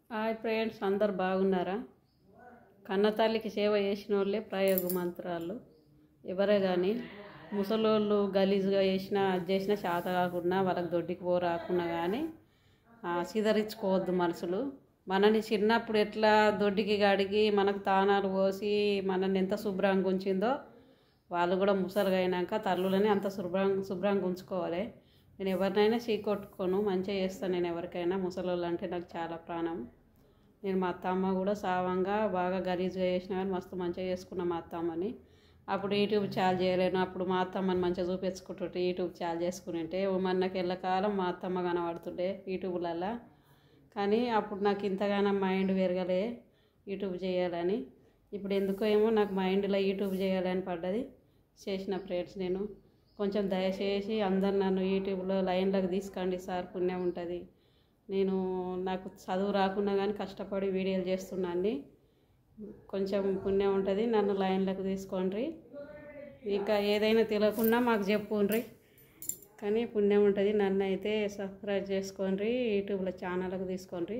Hi friends, అందరు బాగున్నారా? కన్నతల్లికి సేవ చేసిన వాళ్ళే ప్రయోగ మంత్రాలు. ఎవరే కానీ ముసలోళ్ళు గలీజుగా చేసినా అది చేసినా చేత కాకుండా వాళ్ళకి దొడ్డికి రాకుండా కానీ సిదరించుకోవద్దు మనసులు. మనని చిన్నప్పుడు ఎట్లా దొడ్డికి గడిగి మనకు తానాలు పోసి మనల్ని ఎంత శుభ్రంగా ఉంచిందో వాళ్ళు కూడా ముసలిగా అయినాక తల్లులని అంత శుభ్రంగా ఉంచుకోవాలి. నేను ఎవరినైనా చీకొట్టుకోను, మంచిగా చేస్తాను. నేను ఎవరికైనా ముసలోళ్ళు అంటే నాకు చాలా ప్రాణం. నేను మా అత్తమ్మ కూడా సావంగా బాగా గలీజ్గా చేసినా కానీ మస్తు మంచిగా చేసుకున్నా మా అత్తమ్మని. అప్పుడు యూట్యూబ్ ఛానల్ చేయలేను, అప్పుడు మా అత్తమ్మని మంచిగా చూపించుకుంటుంటే యూట్యూబ్ ఛానల్ చేసుకుని మనకి ఎల్లకాలం మా అత్తమ్మ కనబడుతుండే యూట్యూబ్లలో. కానీ అప్పుడు నాకు ఇంతగానో మైండ్ పెరగలే యూట్యూబ్ చేయాలని. ఇప్పుడు ఎందుకో ఏమో నాకు మైండ్లో యూట్యూబ్ చేయాలని పడ్డది. చేసిన ఫ్రెండ్స్, నేను కొంచెం దయచేసి అందరు నన్ను యూట్యూబ్లో లైన్లోకి తీసుకోండి సార్, పుణ్యం ఉంటుంది. నాకు చదువు రాకున్నా కానీ కష్టపడి వీడియోలు చేస్తున్నాను, కొంచెం పుణ్యం ఉంటుంది. నన్ను లైన్లోకి తీసుకోండి. ఇంకా ఏదైనా తెలియకుండా మాకు చెప్పుండ్రి, కానీ పుణ్యం ఉంటుంది. నన్ను అయితే సబ్స్క్రైబ్ చేసుకోండి, యూట్యూబ్లో ఛానల్కి తీసుకోండి.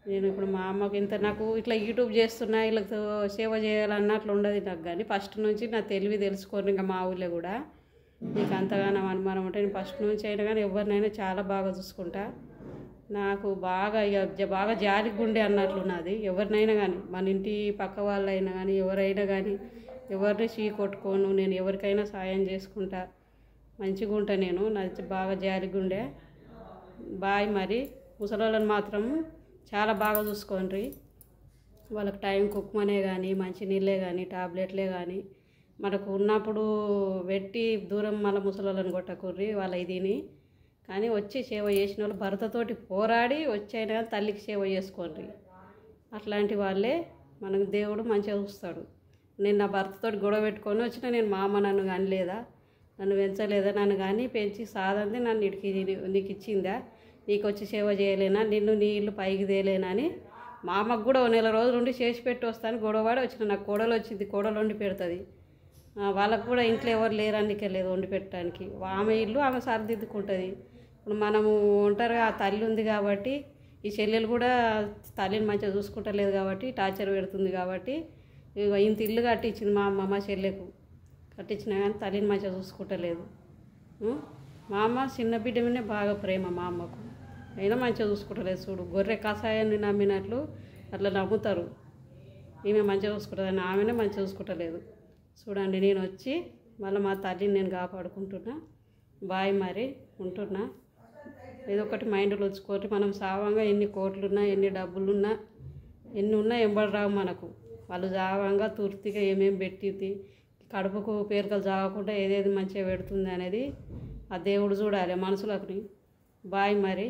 నేను ఇప్పుడు మా అమ్మకి నాకు ఇట్లా యూట్యూబ్ చేస్తున్నా, వీళ్ళకి సేవ చేయాలన్నట్లు ఉండదు నాకు. కానీ ఫస్ట్ నుంచి నా తెలివి తెలుసుకోండి. ఇంకా మా ఊళ్ళో కూడా నీకు అంతగానో అనుమానం ఉంటే నేను ఫస్ట్ నుంచి అయినా కానీ ఎవరినైనా చాలా బాగా చూసుకుంటా. నాకు బాగా జాలి గుండె అన్నట్లున్నది. ఎవరినైనా కానీ మన ఇంటి పక్క వాళ్ళైనా కానీ ఎవరైనా కానీ ఎవరిని చీ కొట్టుకోను. నేను ఎవరికైనా సాయం చేసుకుంటా, మంచిగా ఉంటా. నాకు బాగా జాలి గుండె. బాయ్. మరి ముసలోళ్ళని మాత్రం చాలా బాగా చూసుకోండి. వాళ్ళకి టైం కుక్మనే కానీ మంచి నీళ్ళే కానీ టాబ్లెట్లే కానీ మనకు ఉన్నప్పుడు పెట్టి దూరం మళ్ళీ ముసలోళ్ళని కొట్టకుర్రి వాళ్ళ ఇదిని. కానీ వచ్చి సేవ చేసిన వాళ్ళు భర్తతోటి పోరాడి వచ్చైనా కానీ తల్లికి సేవ చేసుకోండి. అట్లాంటి వాళ్ళే మనకు దేవుడు మంచిగా చూస్తాడు. నేను నా భర్తతోటి గొడవ పెట్టుకొని వచ్చినా నేను మా అమ్మ నన్ను అనలేదా, నన్ను పెంచలేదా, నన్ను కానీ పెంచి సాధంది నన్ను నీకు ఇచ్చిందా, నీకు వచ్చి సేవ చేయలేనా, నిన్ను నీ ఇల్లు పైకి తేలేనా అని మా అమ్మకు కూడా 1 నెల రోజులు ఉండి చేసి పెట్టి వస్తాను. గొడవపడి వచ్చిన నాకు కోడలు వచ్చింది, కోడలు వండి పెడుతుంది. వాళ్ళకు కూడా ఇంట్లో ఎవరు లేరనికే లేదు వండి పెట్టడానికి. ఆమె ఇల్లు ఆమె సరిదిద్దుకుంటుంది. ఇప్పుడు మనము ఒంటరిగా తల్లి ఉంది కాబట్టి ఈ చెల్లెలు కూడా తల్లిని మంచిగా చూసుకుంటలేదు కాబట్టి టార్చర్ పెడుతుంది కాబట్టి ఇంత ఇల్లు కట్టించింది మా అమ్మ. మా చెల్లెకు కట్టించినా కానీ తల్లిని మంచిగా చూసుకుంటలేదు. మా అమ్మ చిన్న బిడ్డ మీదనే బాగా ప్రేమ మా అమ్మకు, అయినా మంచిగా చూసుకుంటలేదు. చూడు, గొర్రె కషాయాన్ని నమ్మినట్లు అట్లా నమ్ముతారు. ఈమె మంచిగా చూసుకుంటుందని ఆమెనే మంచిగా చూసుకుంటలేదు. చూడండి, నేను వచ్చి మళ్ళీ మా తల్లిని నేను కాపాడుకుంటున్నా. బాయ్. మరి ఉంటున్నా. ఏదో ఒకటి మైండ్లో వచ్చుకోటి. మనం సావంగా ఎన్ని కోట్లున్నా ఎన్ని డబ్బులున్నా ఎన్ని ఉన్నా ఎంబడి రావు మనకు. వాళ్ళు సావంగా తూర్తిగా ఏమేమి పెట్టింది కడుపుకు పేరుకలు జాగకుండా ఏదేది మంచిగా పెడుతుంది అనేది ఆ దేవుడు చూడాలి మనసులోకి. బాయ్. మరి